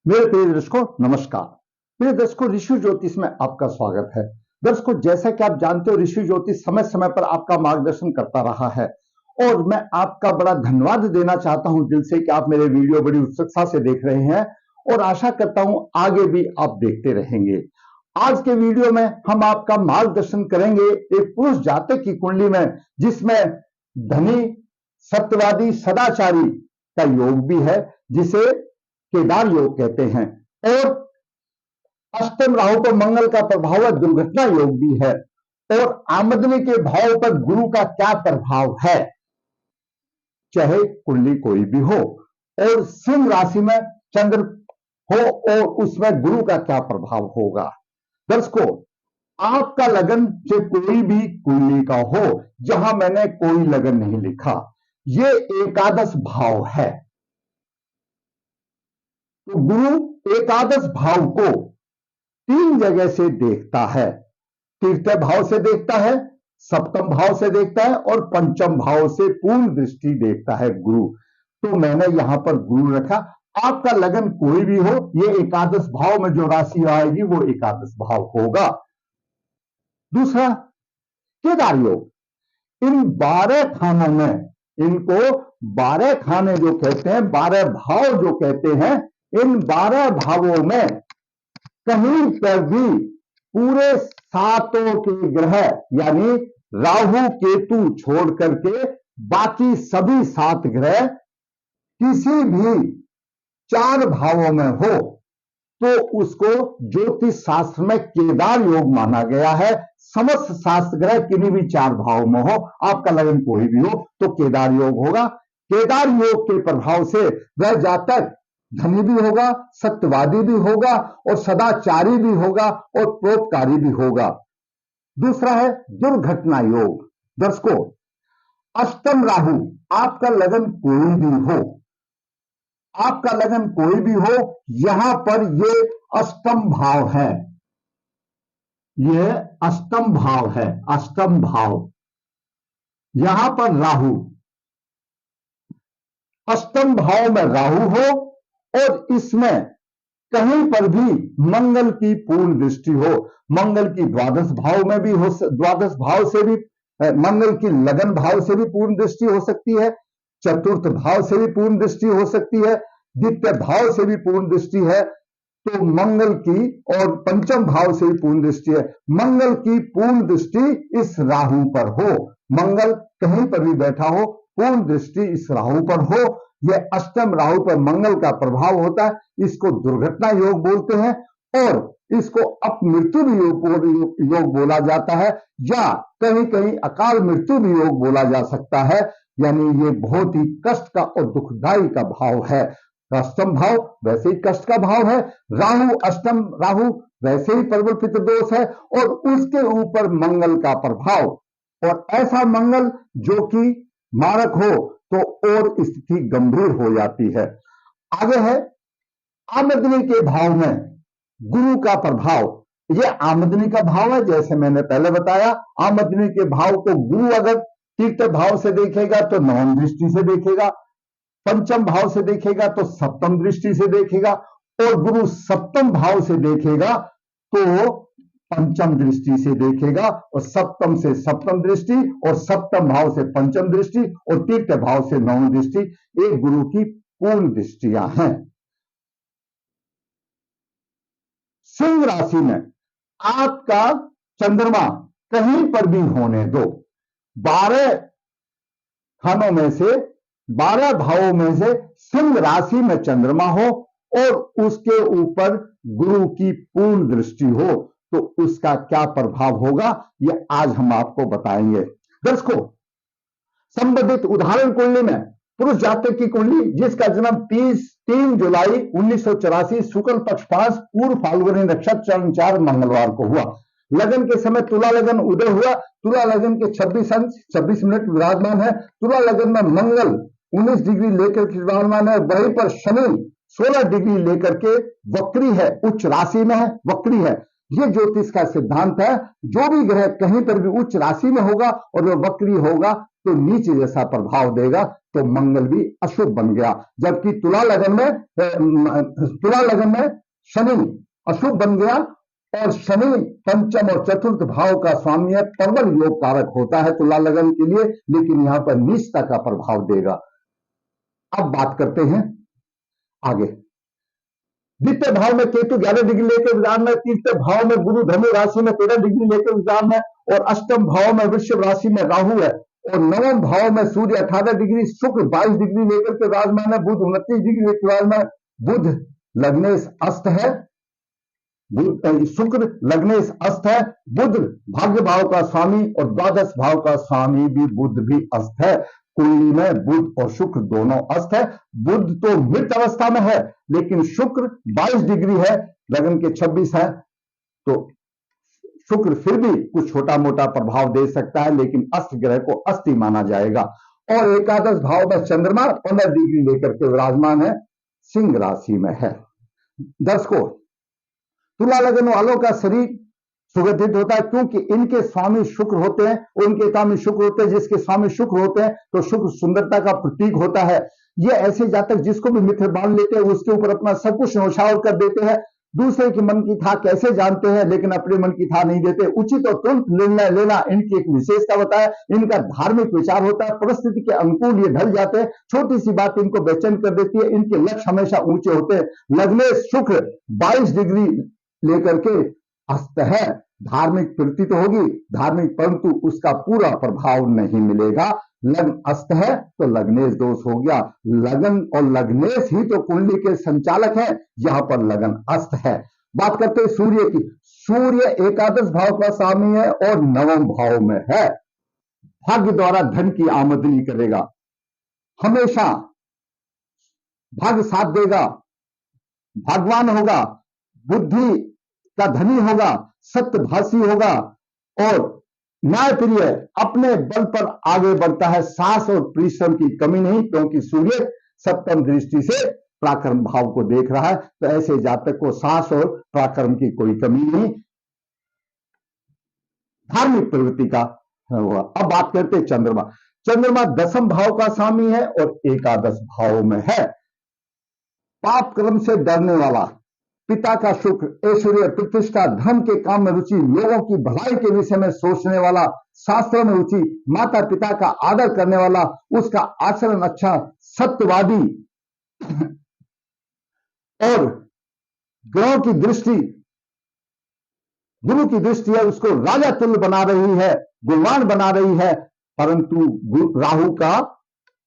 मेरे प्रिय दर्शकों नमस्कार। प्रिय दर्शकों, ऋषि ज्योतिष में आपका स्वागत है। दर्शकों, जैसा कि आप जानते हो, ऋषि ज्योतिष समय समय पर आपका मार्गदर्शन करता रहा है और मैं आपका बड़ा धन्यवाद देना चाहता हूं दिल से कि आप मेरे वीडियो बड़ी उत्सुकता से देख रहे हैं और आशा करता हूं आगे भी आप देखते रहेंगे। आज के वीडियो में हम आपका मार्गदर्शन करेंगे एक पुरुष जातक की कुंडली में, जिसमें धनी, सत्यवादी, सदाचारी का योग भी है, जिसे केदार योग कहते हैं, और अष्टम राहु पर मंगल का प्रभाव है, दुर्घटना योग भी है। और आमदनी के भाव पर गुरु का क्या प्रभाव है, चाहे कुंडली कोई भी हो, और सिंह राशि में चंद्र हो और उसमें गुरु का क्या प्रभाव होगा। दर्शकों, आपका लगन से कोई भी कुंडली का हो, जहां मैंने कोई लगन नहीं लिखा, ये एकादश भाव है। तो गुरु एकादश भाव को तीन जगह से देखता है। तृतीय भाव से देखता है, सप्तम भाव से देखता है और पंचम भाव से पूर्ण दृष्टि देखता है गुरु। तो मैंने यहां पर गुरु रखा। आपका लगन कोई भी हो, ये एकादश भाव में जो राशि आएगी वो एकादश भाव होगा। दूसरा, केदार योग। इन 12 खानों में, इनको 12 खाने जो कहते हैं, 12 भाव जो कहते हैं, इन 12 भावों में कहीं पर भी पूरे सातों के ग्रह यानी राहु केतु छोड़ करके बाकी सभी 7 ग्रह किसी भी 4 भावों में हो तो उसको ज्योतिष शास्त्र में केदार योग माना गया है। समस्त शास्त्र ग्रह किन्हीं भी 4 भाव में हो, आपका लगन कोई भी हो तो केदार योग होगा। केदार योग के प्रभाव से वह जातक धनी भी होगा, सत्यवादी भी होगा और सदाचारी भी होगा और परोपकारी भी होगा। दूसरा है दुर्घटना योग। दर्शकों, अष्टम राहु, आपका लगन कोई भी हो, आपका लगन कोई भी हो, यहां पर ये अष्टम भाव है, ये अष्टम भाव है, अष्टम भाव। यहां पर राहु, अष्टम भाव में राहु हो और इसमें कहीं पर भी मंगल की पूर्ण दृष्टि हो, मंगल की द्वादश भाव में भी हो, द्वादश भाव से भी, मंगल की लगन भाव से भी पूर्ण दृष्टि हो सकती है, चतुर्थ भाव से भी पूर्ण दृष्टि हो सकती है, द्वितीय भाव से भी पूर्ण दृष्टि है, तो मंगल की, और पंचम भाव से भी पूर्ण दृष्टि है। मंगल की पूर्ण दृष्टि इस राहु पर हो, मंगल कहीं पर भी बैठा हो, पूर्ण दृष्टि इस राहु पर हो, यह अष्टम राहु पर मंगल का प्रभाव होता है। इसको दुर्घटना योग बोलते हैं और इसको अपमृत्यु भी योग बोला जाता है, या कहीं कहीं अकाल मृत्यु भी योग बोला जा सकता है। यानी ये बहुत ही कष्ट का और दुखदायी का भाव है। अष्टम भाव वैसे ही कष्ट का भाव है, राहु, अष्टम राहु वैसे ही प्रबल पितृदोष है और उसके ऊपर मंगल का प्रभाव, और ऐसा मंगल जो कि मारक हो तो और स्थिति गंभीर हो जाती है। आगे है आमदनी के भाव में गुरु का प्रभाव। यह आमदनी का भाव है, जैसे मैंने पहले बताया, आमदनी के भाव को गुरु अगर तृतीय भाव से देखेगा तो नवम दृष्टि से देखेगा, पंचम भाव से देखेगा तो सप्तम दृष्टि से देखेगा, और गुरु सप्तम भाव से देखेगा तो पंचम दृष्टि से देखेगा, और सप्तम से सप्तम दृष्टि और सप्तम भाव से पंचम दृष्टि और तृतीय भाव से नवम दृष्टि, एक गुरु की पूर्ण दृष्टियां हैं। सिंह राशि में आपका चंद्रमा कहीं पर भी होने दो, 12 खानों में से, 12 भावों में से सिंह राशि में चंद्रमा हो और उसके ऊपर गुरु की पूर्ण दृष्टि हो तो उसका क्या प्रभाव होगा, यह आज हम आपको बताएंगे। दर्शकों, संबंधित उदाहरण कुंडली में पुरुष जातक की कुंडली जिसका जन्म 3 जुलाई 1984 शुक्ल पक्ष 5 पूर्व फाल्गुनी नक्षत्र 4 मंगलवार को हुआ। लगन के समय तुला लगन उदय हुआ, तुला लगन के 26 अंश 26 मिनट विराजमान है। तुला लगन में मंगल 19 डिग्री लेकर के विराजमान है, वहीं पर शनि 16 डिग्री लेकर के वक्री है, उच्च राशि में है, वक्री है। ये ज्योतिष का सिद्धांत है। जो भी ग्रह कहीं पर भी उच्च राशि में होगा और वह वक्री होगा तो नीचे जैसा प्रभाव देगा, तो मंगल भी अशुभ बन गया। जबकि तुला लगन में शनि अशुभ बन गया, और शनि पंचम और चतुर्थ भाव का स्वामी है, प्रबल योग कारक होता है तुला लगन के लिए, लेकिन यहां पर नीचता का प्रभाव देगा। अब बात करते हैं आगे। द्वितीय भाव में केतु 11 डिग्री लेकर विराम में, तीसरे भाव में गुरु धनु राशि में 13 डिग्री लेकर विराम है, और अष्टम भाव में वृषभ राशि में राहु है, और नवम भाव में सूर्य 18 डिग्री, शुक्र 22 डिग्री लेकर के विराजमान है, बुध 29 डिग्री लेकर विराजमान है, बुध लग्नेश अस्त है, शुक्र लग्नेश अस्त है, बुध भाग्य भाव का स्वामी और द्वादश भाव का स्वामी भी बुध भी अस्त है। कुंडली में बुध और शुक्र दोनों अस्त है। बुध तो मृत अवस्था में है, लेकिन शुक्र 22 डिग्री है, लगन के 26 है, तो शुक्र फिर भी कुछ छोटा मोटा प्रभाव दे सकता है, लेकिन अस्त ग्रह को अस्थि माना जाएगा। और एकादश भाव में चंद्रमा 15 डिग्री लेकर के विराजमान है, सिंह राशि में है। दर्शकों, तुला लगन वालों का शरीर सुगठित होता है, क्योंकि इनके स्वामी शुक्र होते हैं, उनके स्वामी शुक्र होते हैं। जिसके स्वामी शुक्र होते हैं तो शुक्र सुंदरता का प्रतीक होता है। ये ऐसे जातक जिसको भी मित्र मान लेते हैं, उसके ऊपर अपना सब कुछ न्यौछावर कर देते हैं, दूसरे के मन की था कैसे जानते हैं, लेकिन अपने मन की था नहीं देते। उचित और तुरंत निर्णय लेना इनकी एक विशेषता होता है। इनका धार्मिक विचार होता है, परिस्थिति के अनुकूल ये ढल जाते हैं, छोटी सी बात इनको बेचैन कर देती है। इनके लक्ष्य हमेशा ऊंचे होते हैं। लग्नेश शुक्र 22 डिग्री लेकर के अस्त है। धार्मिक प्रवृत्ति तो होगी धार्मिक, परंतु उसका पूरा प्रभाव नहीं मिलेगा। लग्न अस्त है तो लग्नेश दोष हो गया। लगन और लग्नेश ही तो कुंडली के संचालक हैं, यहां पर लगन अस्त है। बात करते हैं सूर्य की। सूर्य एकादश भाव का स्वामी है और नवम भाव में है। भाग्य द्वारा धन की आमदनी करेगा, हमेशा भाग्य साथ देगा, भाग्यवान होगा, बुद्धि का धनी होगा, सत्यभाषी होगा और न्यायप्रिय, अपने बल पर आगे बढ़ता है। साहस और परिश्रम की कमी नहीं, क्योंकि सूर्य सप्तम दृष्टि से पराक्रम भाव को देख रहा है, तो ऐसे जातक को साहस और पराक्रम की कोई कमी नहीं, धार्मिक प्रवृत्ति का हुआ। अब बात करते हैं चंद्रमा। चंद्रमा 10वें भाव का स्वामी है और एकादश भाव में है। पाप कर्म से डरने वाला, पिता का शुक्र, ऐश्वर्य, प्रतिष्ठा, धर्म के काम में रुचि, लोगों की भलाई के विषय में सोचने वाला, शास्त्रों में रुचि, माता पिता का आदर करने वाला, उसका आचरण अच्छा, सत्यवादी और ग्रहों की दृष्टि, गुरु की दृष्टि है, उसको राजा तुल्य बना रही है, गुणवान बना रही है, परंतु राहु का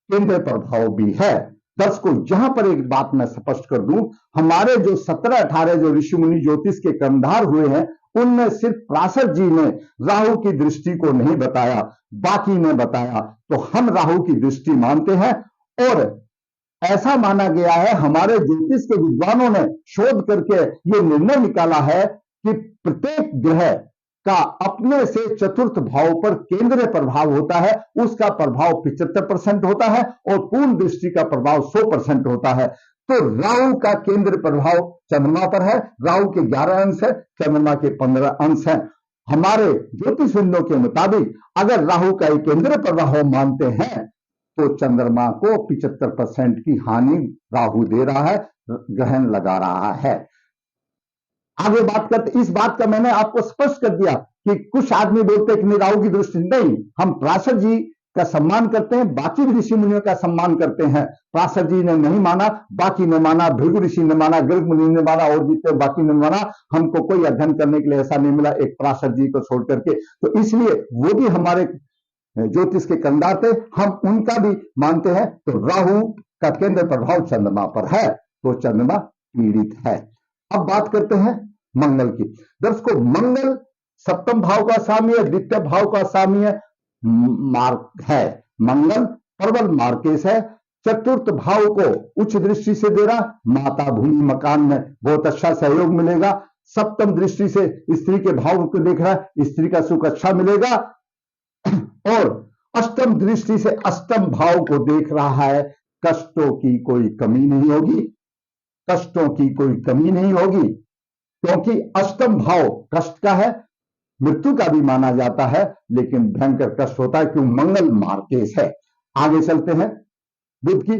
केंद्र प्रभाव भी है। दर्शकों, यहां पर एक बात मैं स्पष्ट कर दूं, हमारे जो 17-18 जो ऋषि मुनि ज्योतिष के कर्णधार हुए हैं, उनमें सिर्फ पराशर जी ने राहु की दृष्टि को नहीं बताया, बाकी ने बताया। तो हम राहु की दृष्टि मानते हैं, और ऐसा माना गया है, हमारे ज्योतिष के विद्वानों ने शोध करके ये निर्णय निकाला है कि प्रत्येक ग्रह का अपने से चतुर्थ भाव पर केंद्रीय प्रभाव होता है, उसका प्रभाव 75% होता है और पूर्ण दृष्टि का प्रभाव 100% होता है। तो राहु का केंद्र प्रभाव चंद्रमा पर है। राहु के 11 अंश है, चंद्रमा के 15 अंश है। हमारे ज्योतिष विदों के मुताबिक अगर राहु का एक केंद्र प्रभाव मानते हैं तो चंद्रमा को 75% की हानि राहु दे रहा है, ग्रहण लगा रहा है। आगे बात करते, इस बात का मैंने आपको स्पष्ट कर दिया कि कुछ आदमी बोलते हैं कि राहु की दृष्टि नहीं। हम पराशर जी का सम्मान करते हैं, बाकी ऋषि मुनियों का सम्मान करते हैं। पराशर जी ने नहीं माना, बाकी ने माना, भृगु ऋषि ने माना, गर्ग मुनि ने माना और जितने बाकी ने माना। हमको कोई अध्ययन करने के लिए ऐसा नहीं मिला एक पराशर जी को छोड़ करके, तो इसलिए वो भी हमारे ज्योतिष के कंधार थे, हम उनका भी मानते हैं। तो राहु का केंद्र प्रभाव चंद्रमा पर है, तो चंद्रमा पीड़ित है। अब बात करते हैं मंगल की। दर्शकों, मंगल सप्तम भाव का स्वामी है, द्वितीय भाव का स्वामी है, मार्ग है। मंगल प्रबल मार्केश है, चतुर्थ भाव को उच्च दृष्टि से दे रहा, माता भूमि मकान में बहुत अच्छा सहयोग मिलेगा। सप्तम दृष्टि से स्त्री के भाव को देख रहा है, स्त्री का सुख अच्छा मिलेगा। और अष्टम दृष्टि से अष्टम भाव को देख रहा है, कष्टों की कोई कमी नहीं होगी, कष्टों की कोई कमी नहीं होगी। क्योंकि अष्टम भाव कष्ट का है, मृत्यु का भी माना जाता है, लेकिन भयंकर कष्ट होता है क्यों? मंगल मार्केश है। आगे चलते हैं बुध की।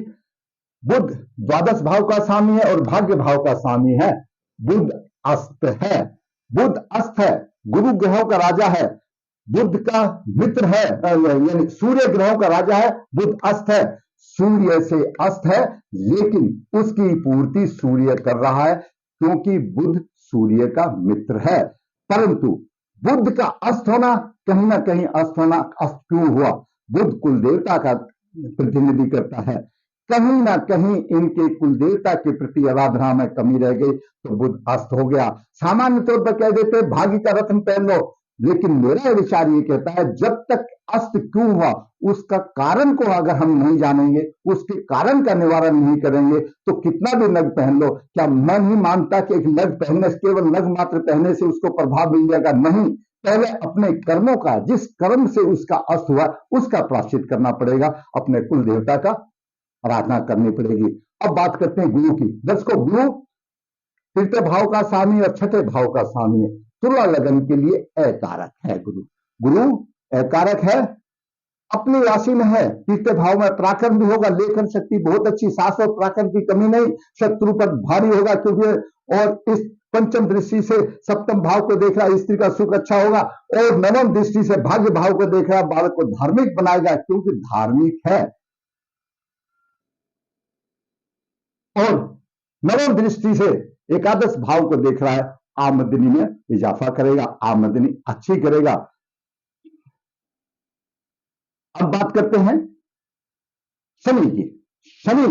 बुध द्वादश भाव का स्वामी है और भाग्य भाव का स्वामी है। बुध अस्त है, बुध अस्त है, गुरु ग्रहों का राजा है, बुध का मित्र है, यानी सूर्य ग्रहों का राजा है। बुध अस्त है, सूर्य से अस्त है, लेकिन उसकी पूर्ति सूर्य कर रहा है क्योंकि बुध सूर्य का मित्र है। परंतु बुध का अस्त होना, कहीं ना कहीं अस्त होना, अस्त क्यों हुआ? बुध कुल देवता का प्रतिनिधि करता है, कहीं ना कहीं इनके कुल देवता के प्रति आराधना में कमी रह गई तो बुध अस्त हो गया। सामान्य तौर पर कह देते हैं भाग्य का रत्न पहन लो, लेकिन मेरा विचार ये कहता है जब तक अस्त क्यों हुआ उसका कारण को अगर हम नहीं जानेंगे, उसके कारण का निवारण नहीं करेंगे तो कितना भी नग पहन लो, क्या मैं नहीं मानता कि एक नग पहनने से, केवल नग मात्र पहनने से उसको प्रभाव मिल जाएगा? नहीं, पहले अपने कर्मों का, जिस कर्म से उसका अस्त हुआ उसका प्रायश्चित करना पड़ेगा, अपने कुल देवता का आराधना करनी पड़ेगी। अब बात करते हैं गुरु की। दर्शकों, गुरु तृतीय भाव का स्वामी और छठे भाव का स्वामी है। तुला लगन के लिए अकारक है गुरु। गुरु अकारक है, अपनी राशि में है, तृतीय भाव में पराक्रम भी होगा, लेखन शक्ति बहुत अच्छी, साहस और पराक्रम की कमी नहीं, शत्रु पर भारी होगा क्योंकि, और इस पंचम दृष्टि से सप्तम भाव को देख रहा, स्त्री का सुख अच्छा होगा, और नवम दृष्टि से भाग्य भाव को देख रहा, बालक को धार्मिक बनाएगा क्योंकि धार्मिक है, और नवम दृष्टि से एकादश भाव को देख रहा है, आमदनी में इजाफा करेगा, आमदनी अच्छी करेगा। अब बात करते हैं शनि की। शनि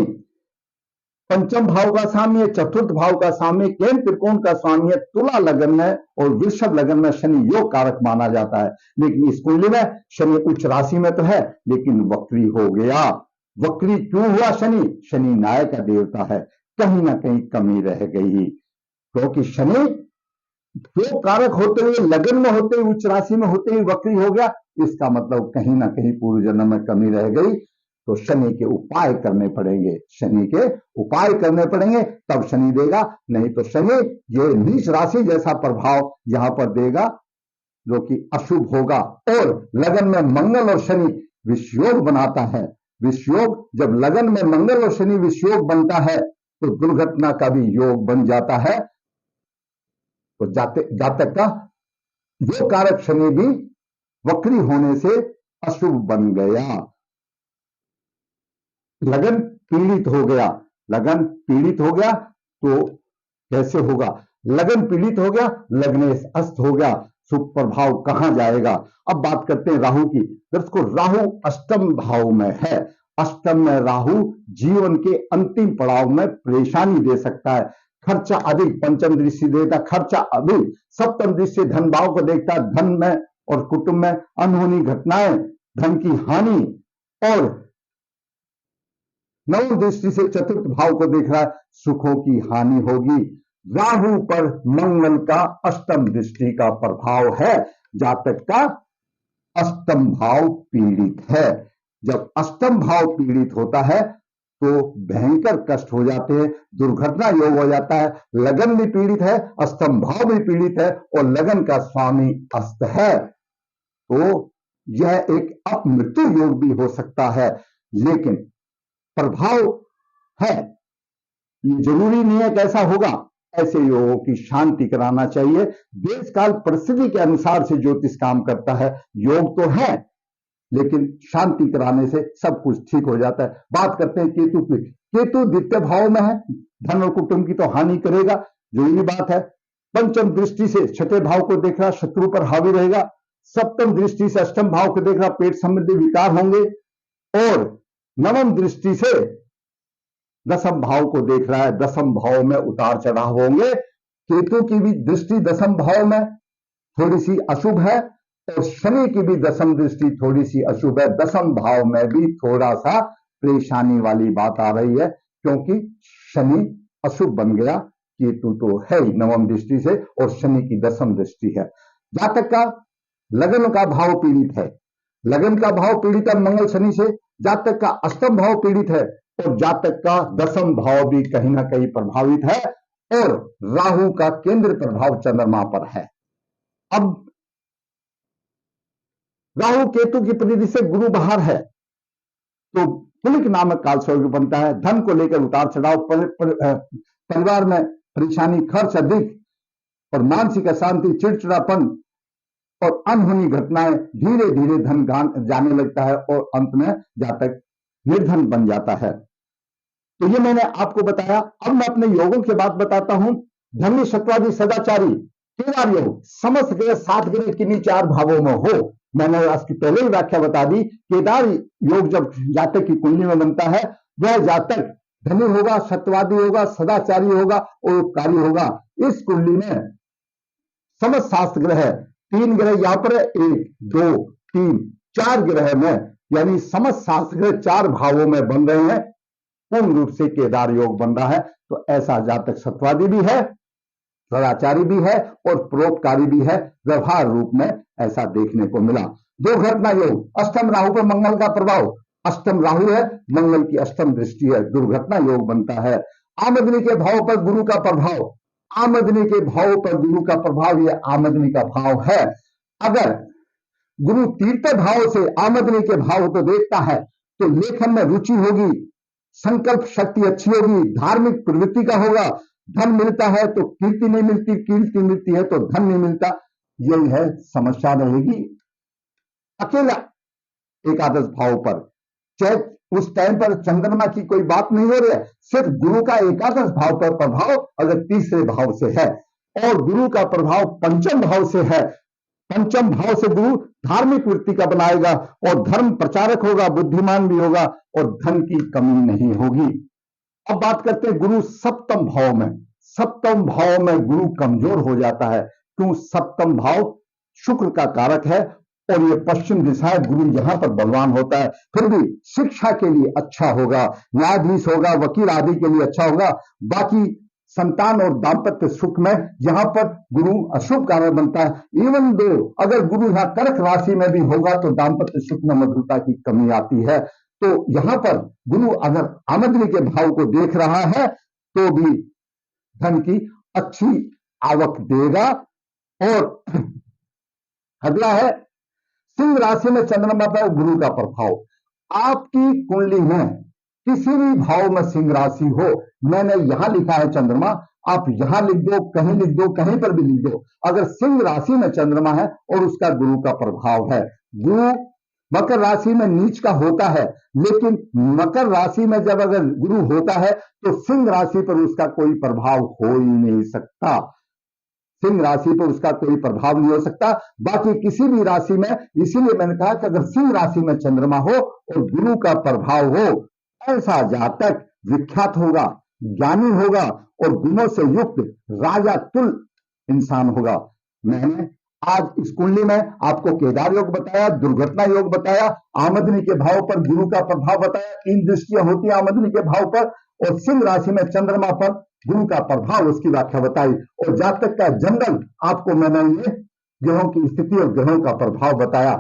पंचम भाव का स्वामी है, चतुर्थ भाव का स्वामी, केंद्र त्रिकोण का स्वामी है, तुला लगन में और वृषभ लगन में शनि योग कारक माना जाता है। लेकिन इस कुंडली में शनि उच्च राशि में तो है लेकिन वक्री हो गया। वक्री क्यों हुआ? शनि, शनि न्याय का देवता है, कहीं ना कहीं कमी रह गई क्योंकि शनि दो कारक होते हुए, लगन में होते हुए, उच्च राशि में होते हुए वक्री हो गया। इसका मतलब कहीं ना कहीं पूर्व जन्म में कमी रह गई, तो शनि के उपाय करने पड़ेंगे, शनि के उपाय करने पड़ेंगे तब शनि देगा, नहीं तो शनि ये नीच राशि जैसा प्रभाव यहां पर देगा जो कि अशुभ होगा। और लगन में मंगल और शनि विषयोग बनाता है। विषयोग, जब लगन में मंगल और शनि विषयोग बनता है तो दुर्घटना का भी योग बन जाता है। तो जातक का योग कारक शनि भी वक्री होने से अशुभ बन गया, लगन पीड़ित हो गया। लगन पीड़ित हो गया तो कैसे होगा? लगन पीड़ित हो गया, लग्नेश अस्त हो गया, शुभ प्रभाव कहां जाएगा? अब बात करते हैं राहु की। दोस्तों, राहु अष्टम भाव में है। अष्टम में राहु जीवन के अंतिम पड़ाव में परेशानी दे सकता है, खर्चा अधिक, पंचम दृष्टि देता खर्चा अधिक, सप्तम दृष्टि धन भाव को देखता है, धन में और कुटुंब में अनहोनी घटनाएं, धन की हानि, और नवम दृष्टि से चतुर्थ भाव को देख रहा है, सुखों की हानि होगी। राहु पर मंगल का अष्टम दृष्टि का प्रभाव है, जातक का अष्टम भाव पीड़ित है। जब अष्टम भाव पीड़ित होता है तो भयंकर कष्ट हो जाते हैं, दुर्घटना योग हो जाता है। लगन भी पीड़ित है, अष्टम भाव भी पीड़ित है और लगन का स्वामी अस्त है, तो यह एक अपमृत्यु योग भी हो सकता है। लेकिन प्रभाव है, ये जरूरी नहीं है कैसा होगा। ऐसे योगों की शांति कराना चाहिए। देश काल परिस्थिति के अनुसार से ज्योतिष काम करता है, योग तो है लेकिन शांति कराने से सब कुछ ठीक हो जाता है। बात करते हैं केतु की। केतु द्वितीय भाव में है, धन और कुटुंब की तो हानि करेगा, जरूरी बात है। पंचम दृष्टि से छठे भाव को देख रहा, शत्रु पर हावी रहेगा। सप्तम दृष्टि से अष्टम भाव को देख रहा, पेट संबंधी विकार होंगे। और नवम दृष्टि से दसम भाव को देख रहा है, दसम भाव में उतार चढ़ाव होंगे। केतु की भी दृष्टि दसम भाव में थोड़ी सी अशुभ है और शनि की भी दसम दृष्टि थोड़ी सी अशुभ है। दसम भाव में भी थोड़ा सा परेशानी वाली बात आ रही है क्योंकि शनि अशुभ बन गया, केतु तो है ही नवम दृष्टि से और शनि की दसम दृष्टि है। जातक का लगन का भाव पीड़ित है, लगन का भाव पीड़ित है मंगल शनि से। जातक का अष्टम भाव पीड़ित है और जातक का दसम भाव भी कहीं ना कहीं प्रभावित है और राहु का केंद्र प्रभाव चंद्रमा पर है। अब राहु केतु की परिधि से गुरु बाहर है तो पुलिक नामक कालसर्ग बनता है। धन को लेकर उतार चढ़ाव, परिवार में परेशानी, खर्च अधिक और मानसिक अशांति, चिड़चिड़ापन और अनहोनी घटनाएं, धीरे धीरे धन जाने लगता है और अंत में जातक निर्धन बन जाता है। तो ये मैंने आपको बताया। अब मैं अपने योगों की बात बताता हूं। धन्य शत्रुआदि सदाचारी केदार योग, समस्त ग्रह 7 ग्रह किन्हीं 4 भावों में हो। मैंने इसकी पहले ही व्याख्या बता दी। केदार योग जब जातक की कुंडली में बनता है, वह जातक धनी होगा, सत्यवादी होगा, सदाचारी होगा और उपकारी होगा। इस कुंडली में समस्त शास्त्र ग्रह है, 3 ग्रह यहां पर है, 1 2 3 4 ग्रह में, यानी समस्त शास्त्र ग्रह 4 भावों में बन रहे हैं। पूर्ण रूप से केदार योग बन रहा है। तो ऐसा जातक सत्यवादी भी है, सदाचारी भी है और परोपकारी भी है। व्यवहार रूप में ऐसा देखने को मिला। दुर्घटना योग, अष्टम राहु पर मंगल का प्रभाव, अष्टम राहु है, मंगल की अष्टम दृष्टि है, दुर्घटना योग बनता है। आमदनी के भाव पर गुरु का प्रभाव, आमदनी के भाव पर गुरु का प्रभाव, यह आमदनी का भाव है। अगर गुरु तीर्थ भाव से आमदनी के भाव तो देखता है तो लेखन में रुचि होगी, संकल्प शक्ति अच्छी होगी, धार्मिक प्रवृत्ति का होगा। धन मिलता है तो कीर्ति नहीं मिलती, कीर्ति मिलती है तो धन नहीं मिलता, यही है समस्या रहेगी। अकेला एकादश भाव पर, चाहे उस टाइम पर चंद्रमा की कोई बात नहीं हो रही है, सिर्फ गुरु का एकादश भाव पर प्रभाव अगर तीसरे भाव से है और गुरु का प्रभाव पंचम भाव से है, पंचम भाव से गुरु धार्मिक वृत्ति का बनाएगा और धर्म प्रचारक होगा, बुद्धिमान भी होगा और धन की कमी नहीं होगी। अब बात करते हैं गुरु सप्तम भाव में। सप्तम भाव में गुरु कमजोर हो जाता है। क्यों? सप्तम भाव शुक्र का कारक है और ये पश्चिम दिशा है। गुरु यहां पर बलवान होता है, फिर भी शिक्षा के लिए अच्छा होगा, न्यायाधीश होगा, वकील आदि के लिए अच्छा होगा। बाकी संतान और दाम्पत्य सुख में यहां पर गुरु अशुभ कारण बनता है। इवन दो अगर गुरु यहां कर्क राशि में भी होगा तो दाम्पत्य सुख में मधुरता की कमी आती है। तो यहां पर गुरु अगर आमदनी के भाव को देख रहा है तो भी धन की अच्छी आवक देगा। और अगला है सिंह राशि में चंद्रमा पर गुरु का प्रभाव। आपकी कुंडली में किसी भी भाव में सिंह राशि हो, मैंने यहां लिखा है चंद्रमा, आप यहां लिख दो, कहीं लिख दो, कहीं पर भी लिख दो। अगर सिंह राशि में चंद्रमा है और उसका गुरु का प्रभाव है, गुरु मकर राशि में नीच का होता है, लेकिन मकर राशि में जब अगर गुरु होता है तो सिंह राशि पर उसका कोई प्रभाव हो ही नहीं सकता। सिंह राशि पर उसका कोई प्रभाव नहीं हो सकता। बाकी किसी भी राशि में, इसीलिए मैंने कहा कि अगर सिंह राशि में चंद्रमा हो और गुरु का प्रभाव हो, ऐसा जातक विख्यात होगा, ज्ञानी होगा और गुणों से युक्त राजा तुल इंसान होगा। मैंने आज इस कुंडली में आपको केदार योग बताया, दुर्घटना योग बताया, आमदनी के भाव पर गुरु का प्रभाव बताया, 3 दृष्टियां होती है आमदनी के भाव पर, और सिंह राशि में चंद्रमा पर गुरु का प्रभाव, उसकी व्याख्या बताई। और जातक का जनरल आपको मैंने ये ग्रहों की स्थिति और ग्रहों का प्रभाव बताया।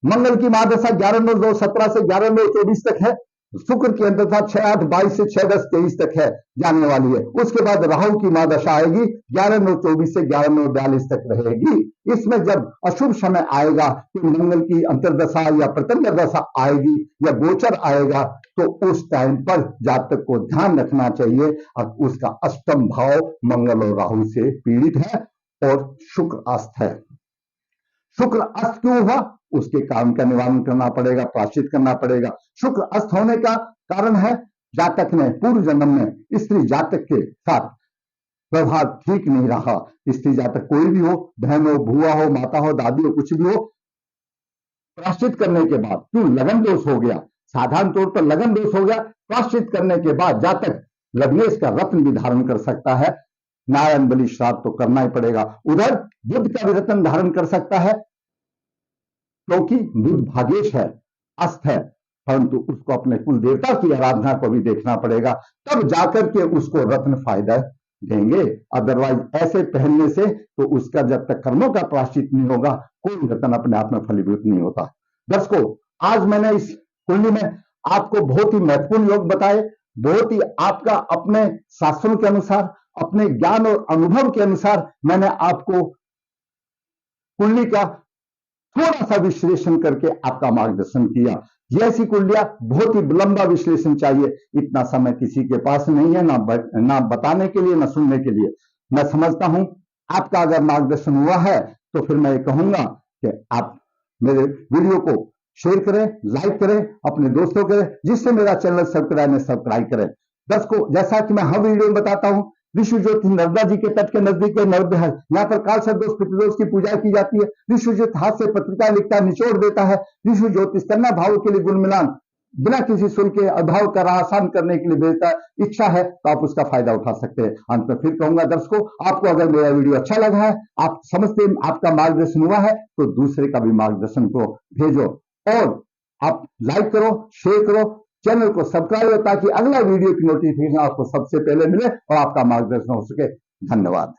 मंगल की महादशा 11/9/17 से 11/9/24 तक है। शुक्र की अंतर्दशा 6/8/22 से 6/10/23 तक है, जाने वाली है। उसके बाद राहु की महादशा आएगी 11/9/24 से 11/9/42 तक रहेगी। इसमें जब अशुभ समय आएगा कि मंगल की अंतर्दशा या प्रथम दशा आएगी या गोचर आएगा, तो उस टाइम पर जातक को ध्यान रखना चाहिए और उसका अष्टम भाव मंगल और राहु से पीड़ित है और शुक्र अस्त है। शुक्र अस्त क्यों हुआ, उसके कारण का निवारण करना पड़ेगा, प्रायश्चित करना पड़ेगा। शुक्र अस्त होने का कारण है जातक ने पूर्व जन्म में स्त्री जातक के साथ व्यवहार ठीक नहीं रहा। स्त्री जातक कोई भी हो, बहन हो, बुआ हो, माता हो, दादी हो, कुछ भी हो, प्रायश्चित करने के बाद क्यों लगन दोष हो गया, साधारण तौर पर लगन दोष हो गया, प्रायश्चित करने के बाद जातक लवलेश का रत्न भी धारण कर सकता है। नारायण बलि श्राद्ध तो करना ही पड़ेगा। उधर बुध का भी रत्न धारण कर सकता है, क्योंकि बुध भागेश है, अस्त है, परंतु उसको अपने कुल देवता की आराधना को भी देखना पड़ेगा, तब जाकर के उसको रत्न फायदा देंगे। अदरवाइज ऐसे पहनने से तो उसका जब तक कर्मों का प्रायश्चित नहीं होगा, कोई रत्न अपने आप में फलीभूत नहीं होता। दर्शकों, आज मैंने इस कुंडली में आपको बहुत ही महत्वपूर्ण योग बताए, बहुत ही आपका अपने शास्त्रों के अनुसार अपने ज्ञान और अनुभव के अनुसार मैंने आपको कुंडली का थोड़ा सा विश्लेषण करके आपका मार्गदर्शन किया। जैसी कुंडलियां बहुत ही लंबा विश्लेषण चाहिए, इतना समय किसी के पास नहीं है, ना बताने के लिए ना सुनने के लिए। मैं समझता हूं आपका अगर मार्गदर्शन हुआ है तो फिर मैं ये कहूंगा कि आप मेरे वीडियो को शेयर करें, लाइक करें, अपने दोस्तों करें, जिससे मेरा चैनल सब्सक्राइब करें। को जैसा कि मैं हर वीडियो में बताता हूं, विश्व ज्योति नर्मदा जी के तट के नजदीक नर्मदा है, यहाँ पर काल सर्दोष पितृदोष की पूजा की जाती है। विश्व ज्योति हाथ से पत्रिका लिखता है, निचोड़ देता है। विश्व ज्योतिष कन्या भाव के लिए गुण मिलान बिना किसी शुल्क के अभाव का आसान करने के लिए भेजता है। इच्छा है तो आप उसका फायदा उठा सकते हैं। अंत में फिर कहूंगा दर्शकों, आपको अगर मेरा वीडियो अच्छा लगा है, आप समझते आपका मार्गदर्शन हुआ है, तो दूसरे का भी मार्गदर्शन को भेजो और आप लाइक करो, शेयर करो, चैनल को सब्सक्राइब करो, ताकि अगला वीडियो की नोटिफिकेशन आपको सबसे पहले मिले और आपका मार्गदर्शन हो सके। धन्यवाद।